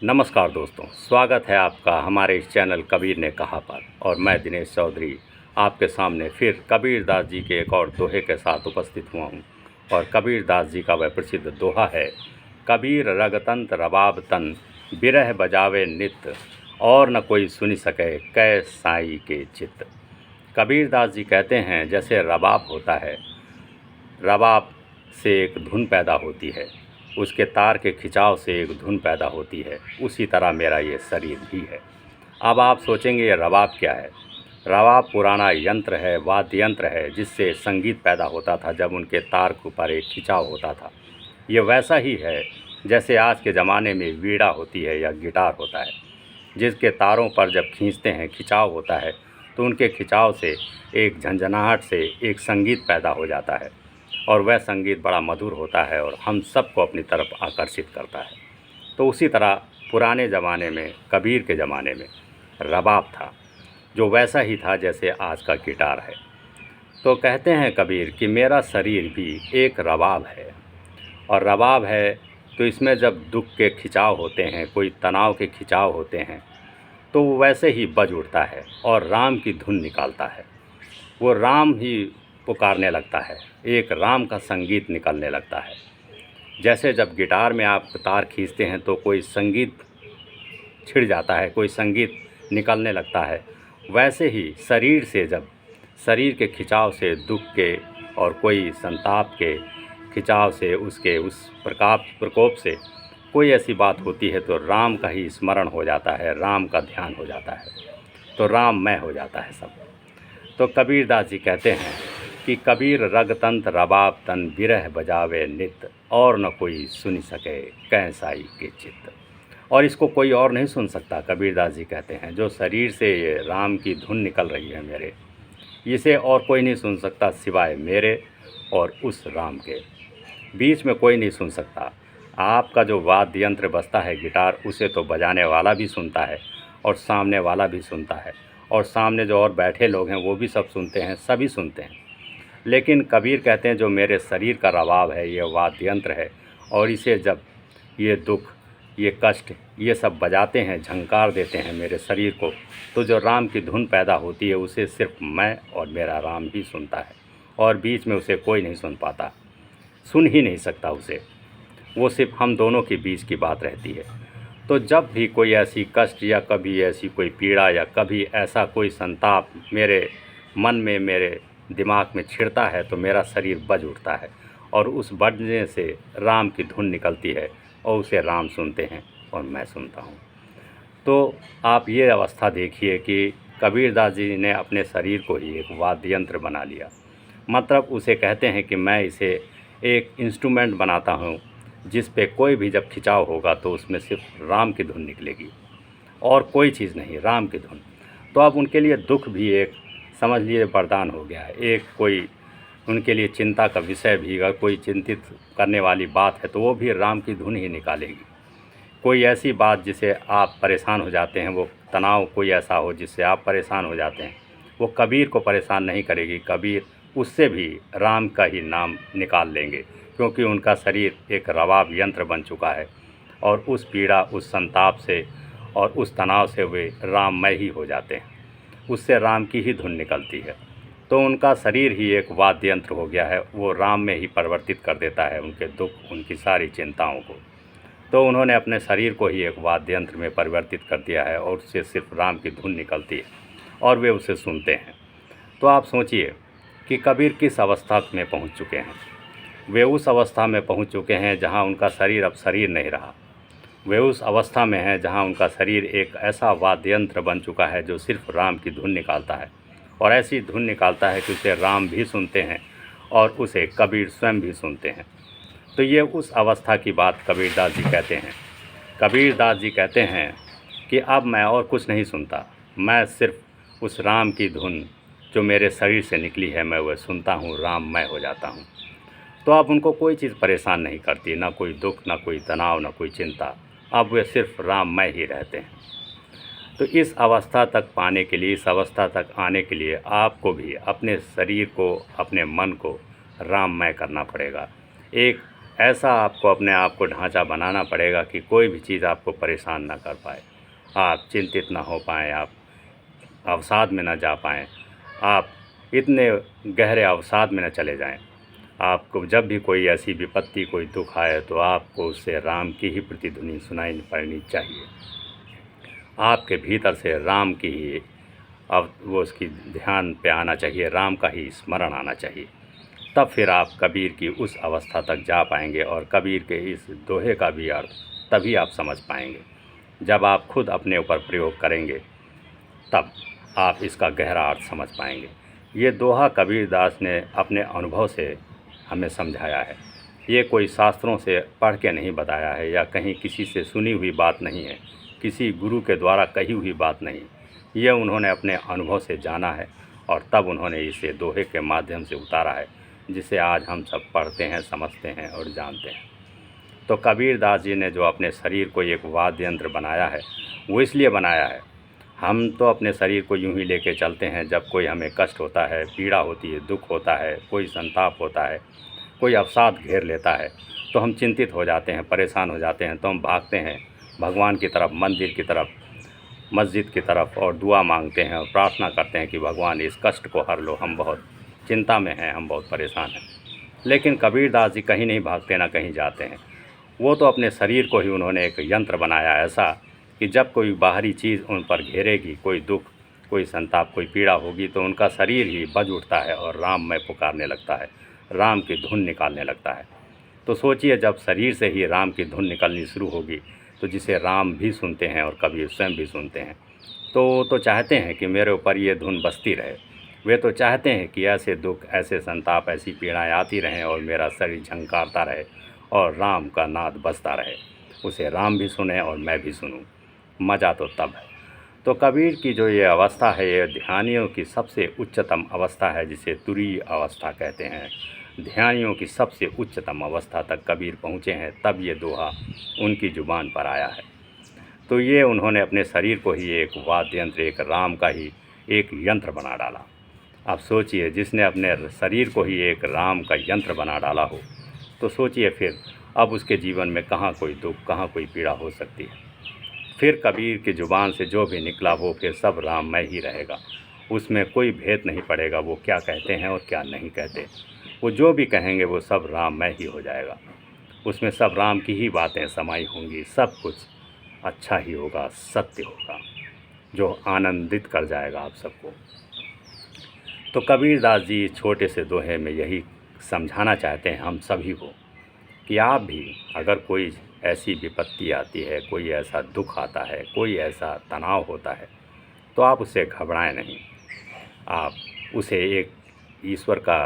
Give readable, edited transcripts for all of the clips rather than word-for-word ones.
नमस्कार दोस्तों, स्वागत है आपका हमारे इस चैनल कबीर ने कहा पर। और मैं दिनेश चौधरी आपके सामने फिर कबीर दास जी के एक और दोहे के साथ उपस्थित हुआ हूँ। और कबीर दास जी का वह प्रसिद्ध दोहा है, कबीर रगतंत रबाब तन बिरह बजावे नित, और न कोई सुनी सके कै साई के चित। कबीर दास जी कहते हैं, जैसे रबाब होता है, रबाब से एक धुन पैदा होती है, उसके तार के खिंचाव से एक धुन पैदा होती है, उसी तरह मेरा ये शरीर भी है। अब आप सोचेंगे ये रबाब क्या है। रबाब पुराना यंत्र है, वाद्य यंत्र है, जिससे संगीत पैदा होता था जब उनके तार के ऊपर एक खिंचाव होता था। ये वैसा ही है जैसे आज के ज़माने में वीणा होती है या गिटार होता है, जिसके तारों पर जब खींचते हैं, खिंचाव होता है, तो उनके खिंचाव से एक झंझनाहट से एक संगीत पैदा हो जाता है, और वह संगीत बड़ा मधुर होता है और हम सबको अपनी तरफ आकर्षित करता है। तो उसी तरह पुराने ज़माने में, कबीर के ज़माने में रबाब था, जो वैसा ही था जैसे आज का गिटार है। तो कहते हैं कबीर कि मेरा शरीर भी एक रबाब है, और रबाब है तो इसमें जब दुख के खिंचाव होते हैं, कोई तनाव के खिंचाव होते हैं, तो वो वैसे ही बज उठता है और राम की धुन निकालता है। वो राम ही पुकारने लगता है, एक राम का संगीत निकलने लगता है। जैसे जब गिटार में आप तार खींचते हैं तो कोई संगीत छिड़ जाता है, कोई संगीत निकलने लगता है, वैसे ही शरीर से जब शरीर के खिंचाव से, दुख के और कोई संताप के खिंचाव से, उसके उस प्रकोप से कोई ऐसी बात होती है तो राम का ही स्मरण हो जाता है, राम का ध्यान हो जाता है, तो राममय हो जाता है सब। तो कबीर दास जी कहते हैं कि कबीर रगतंत रबाब तन बिरह बजावे नित, और न कोई सुनी सके कै साई के चित्त। और इसको कोई और नहीं सुन सकता। कबीर दास जी कहते हैं, जो शरीर से ये राम की धुन निकल रही है मेरे, इसे और कोई नहीं सुन सकता सिवाय मेरे और उस राम के। बीच में कोई नहीं सुन सकता। आपका जो वाद्य यंत्र बजता है गिटार, उसे तो बजाने वाला भी सुनता है और सामने वाला भी सुनता है, और सामने जो और बैठे लोग हैं वो भी सब सुनते हैं, सभी सुनते हैं। लेकिन कबीर कहते हैं जो मेरे शरीर का रबाब है, ये वाद्य यंत्र है, और इसे जब ये दुख, ये कष्ट, ये सब बजाते हैं, झंकार देते हैं मेरे शरीर को, तो जो राम की धुन पैदा होती है उसे सिर्फ मैं और मेरा राम ही सुनता है, और बीच में उसे कोई नहीं सुन पाता, सुन ही नहीं सकता उसे। वो सिर्फ हम दोनों के बीच की बात रहती है। तो जब भी कोई ऐसी कष्ट या कभी ऐसी कोई पीड़ा या कभी ऐसा कोई संताप मेरे मन में, मेरे दिमाग में छिड़ता है, तो मेरा शरीर बज उठता है, और उस बजने से राम की धुन निकलती है, और उसे राम सुनते हैं और मैं सुनता हूँ। तो आप ये अवस्था देखिए कि कबीर दास जी ने अपने शरीर को ही एक वाद्य यंत्र बना लिया। मतलब उसे कहते हैं कि मैं इसे एक इंस्ट्रूमेंट बनाता हूँ, जिस पे कोई भी जब खिंचाव होगा तो उसमें सिर्फ राम की धुन निकलेगी और कोई चीज़ नहीं, राम की धुन। तो अब उनके लिए दुख भी एक, समझ लिए, वरदान हो गया है। एक कोई उनके लिए चिंता का विषय भी, अगर कोई चिंतित करने वाली बात है तो वो भी राम की धुन ही निकालेगी। कोई ऐसी बात जिसे आप परेशान हो जाते हैं, वो तनाव कोई ऐसा हो जिससे आप परेशान हो जाते हैं, वो कबीर को परेशान नहीं करेगी। कबीर उससे भी राम का ही नाम निकाल लेंगे, क्योंकि उनका शरीर एक रबाब यंत्र बन चुका है, और उस पीड़ा, उस संताप से और उस तनाव से वे राममय ही हो जाते हैं, उससे राम की ही धुन निकलती है। तो उनका शरीर ही एक वाद्य यंत्र हो गया है, वो राम में ही परिवर्तित कर देता है उनके दुख, उनकी सारी चिंताओं को। तो उन्होंने अपने शरीर को ही एक वाद्य यंत्र में परिवर्तित कर दिया है, और उससे सिर्फ राम की धुन निकलती है और वे उसे सुनते हैं। तो आप सोचिए कि कबीर किस अवस्था में पहुंच चुके हैं। वे उस अवस्था में पहुंच चुके हैं जहां उनका शरीर अब शरीर नहीं रहा। वे उस अवस्था में हैं जहां उनका शरीर एक ऐसा वाद्य यंत्र बन चुका है जो सिर्फ राम की धुन निकालता है, और ऐसी धुन निकालता है कि उसे राम भी सुनते हैं और उसे कबीर स्वयं भी सुनते हैं। तो ये उस अवस्था की बात कबीर दास जी कहते हैं। कबीर दास जी कहते हैं कि अब मैं और कुछ नहीं सुनता, मैं सिर्फ उस राम की धुन जो मेरे शरीर से निकली है, मैं वह सुनता हूँ, राममय हो जाता हूँ। तो अब उनको कोई चीज़ परेशान नहीं करती, ना कोई दुख, ना कोई तनाव, ना कोई चिंता। अब वे सिर्फ राममय ही रहते हैं। तो इस अवस्था तक पाने के लिए, इस अवस्था तक आने के लिए आपको भी अपने शरीर को, अपने मन को राममय करना पड़ेगा। एक ऐसा आपको अपने आप को ढांचा बनाना पड़ेगा कि कोई भी चीज़ आपको परेशान ना कर पाए, आप चिंतित ना हो पाएँ, आप अवसाद में ना जा पाएँ, आप इतने गहरे अवसाद में न चले जाएं। आपको जब भी कोई ऐसी विपत्ति, कोई दुख आए तो आपको उससे राम की ही प्रतिध्वनि सुनाई पड़नी चाहिए। आपके भीतर से राम की ही अब वो उसकी ध्यान पे आना चाहिए, राम का ही स्मरण आना चाहिए। तब फिर आप कबीर की उस अवस्था तक जा पाएंगे और कबीर के इस दोहे का भी अर्थ तभी आप समझ पाएंगे जब आप खुद अपने ऊपर प्रयोग करेंगे, तब आप इसका गहरा अर्थ समझ पाएंगे। ये दोहा कबीरदास ने अपने अनुभव से हमें समझाया है। ये कोई शास्त्रों से पढ़ के नहीं बताया है या कहीं किसी से सुनी हुई बात नहीं है, किसी गुरु के द्वारा कही हुई बात नहीं। ये उन्होंने अपने अनुभव से जाना है और तब उन्होंने इसे दोहे के माध्यम से उतारा है, जिसे आज हम सब पढ़ते हैं, समझते हैं और जानते हैं। तो कबीरदास जी ने जो अपने शरीर को एक वाद्य यंत्र बनाया है, वो इसलिए बनाया है। हम तो अपने शरीर को यूं ही लेके चलते हैं, जब कोई हमें कष्ट होता है, पीड़ा होती है, दुख होता है, कोई संताप होता है, कोई अवसाद घेर लेता है, तो हम चिंतित हो जाते हैं, परेशान हो जाते हैं, तो हम भागते हैं भगवान की तरफ, मंदिर की तरफ, मस्जिद की तरफ और दुआ मांगते हैं और प्रार्थना करते हैं कि भगवान इस कष्ट को हर लो, हम बहुत चिंता में हैं, हम बहुत परेशान हैं। लेकिन कबीरदास जी कहीं नहीं भागते, ना कहीं जाते हैं। वो तो अपने शरीर को ही उन्होंने एक यंत्र बनाया ऐसा कि जब कोई बाहरी चीज़ उन पर घेरेगी, कोई दुख, कोई संताप, कोई पीड़ा होगी, तो उनका शरीर ही बज उठता है और राम में पुकारने लगता है, राम की धुन निकालने लगता है। तो सोचिए, जब शरीर से ही राम की धुन निकलनी शुरू होगी, तो जिसे राम भी सुनते हैं और कबीर स्वयं भी सुनते हैं, तो चाहते हैं कि मेरे ऊपर ये धुन बजती रहे। वे तो चाहते हैं कि ऐसे दुख, ऐसे संताप, ऐसी पीड़ाएँ आती रहें और मेरा शरीर झंकारता रहे और राम का नाद बजता रहे, उसे राम भी सुने और मैं भी सुनूं। मज़ा तो तब है। तो कबीर की जो ये अवस्था है, ये ध्यानियों की सबसे उच्चतम अवस्था है, जिसे तुरीय अवस्था कहते हैं। ध्यानियों की सबसे उच्चतम अवस्था तक कबीर पहुँचे हैं, तब ये दोहा उनकी ज़ुबान पर आया है। तो ये उन्होंने अपने शरीर को ही एक वाद्य यंत्र, एक राम का ही एक यंत्र बना डाला। आप सोचिए, जिसने अपने शरीर को ही एक राम का यंत्र बना डाला हो, तो सोचिए फिर अब उसके जीवन में कहाँ कोई दुख, कहाँ कोई पीड़ा हो सकती है। फिर कबीर की ज़ुबान से जो भी निकला वो फिर सब राममय ही रहेगा। उसमें कोई भेद नहीं पड़ेगा वो क्या कहते हैं और क्या नहीं कहते। वो जो भी कहेंगे वो सब राममय ही हो जाएगा। उसमें सब राम की ही बातें समाई होंगी, सब कुछ अच्छा ही होगा, सत्य होगा, जो आनंदित कर जाएगा आप सबको। तो कबीरदास जी छोटे से दोहे में यही समझाना चाहते हैं हम सभी को कि आप भी अगर कोई ऐसी विपत्ति आती है, कोई ऐसा दुख आता है, कोई ऐसा तनाव होता है, तो आप उससे घबराएं नहीं। आप उसे एक ईश्वर का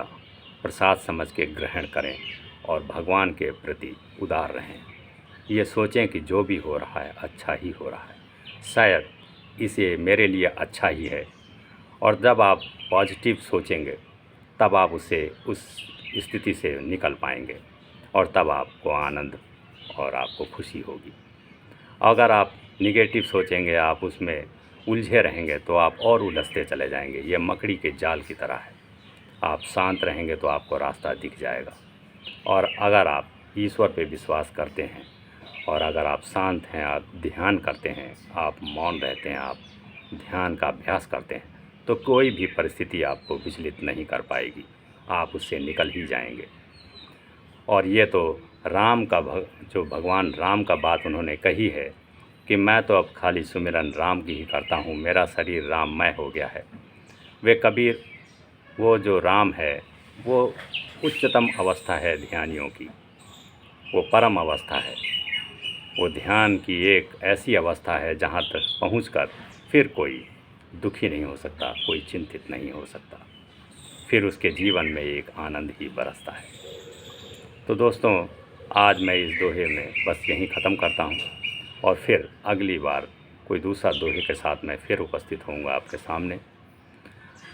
प्रसाद समझ के ग्रहण करें और भगवान के प्रति उदार रहें। ये सोचें कि जो भी हो रहा है अच्छा ही हो रहा है, शायद इसे मेरे लिए अच्छा ही है। और जब आप पॉजिटिव सोचेंगे, तब आप उसे उस स्थिति से निकल पाएंगे और तब आपको आनंद और आपको खुशी होगी। अगर आप निगेटिव सोचेंगे, आप उसमें उलझे रहेंगे, तो आप और उलझते चले जाएंगे। ये मकड़ी के जाल की तरह है। आप शांत रहेंगे तो आपको रास्ता दिख जाएगा। और अगर आप ईश्वर पे विश्वास करते हैं और अगर आप शांत हैं, आप ध्यान करते हैं, आप मौन रहते हैं, आप ध्यान का अभ्यास करते हैं, तो कोई भी परिस्थिति आपको विचलित नहीं कर पाएगी। आप उससे निकल ही जाएंगे। और ये तो राम का जो भगवान राम का बात उन्होंने कही है कि मैं तो अब खाली सुमिरन राम की ही करता हूँ, मेरा शरीर राममय हो गया है। वे कबीर, वो जो राम है वो उच्चतम अवस्था है ध्यानियों की, वो परम अवस्था है। वो ध्यान की एक ऐसी अवस्था है जहाँ तक पहुँचकर फिर कोई दुखी नहीं हो सकता, कोई चिंतित नहीं हो सकता। फिर उसके जीवन में एक आनंद ही बरसता है। तो दोस्तों, आज मैं इस दोहे में बस यहीं ख़त्म करता हूँ और फिर अगली बार कोई दूसरा दोहे के साथ मैं फिर उपस्थित होऊंगा आपके सामने।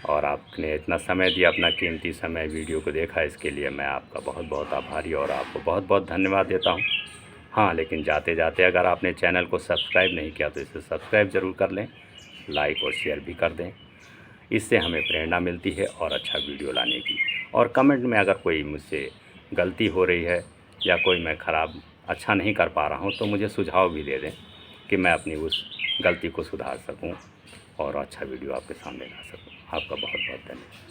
और आपने इतना समय दिया, अपना कीमती समय वीडियो को देखा, इसके लिए मैं आपका बहुत बहुत आभारी और आपको बहुत बहुत धन्यवाद देता हूँ। हाँ, लेकिन जाते जाते अगर आपने चैनल को सब्सक्राइब नहीं किया तो इसे सब्सक्राइब ज़रूर कर लें, लाइक और शेयर भी कर दें। इससे हमें प्रेरणा मिलती है और अच्छा वीडियो लाने की। और कमेंट में अगर कोई मुझसे गलती हो रही है या कोई मैं ख़राब अच्छा नहीं कर पा रहा हूँ तो मुझे सुझाव भी दे दें कि मैं अपनी उस गलती को सुधार सकूँ और अच्छा वीडियो आपके सामने ला सकूँ। आपका बहुत बहुत धन्यवाद।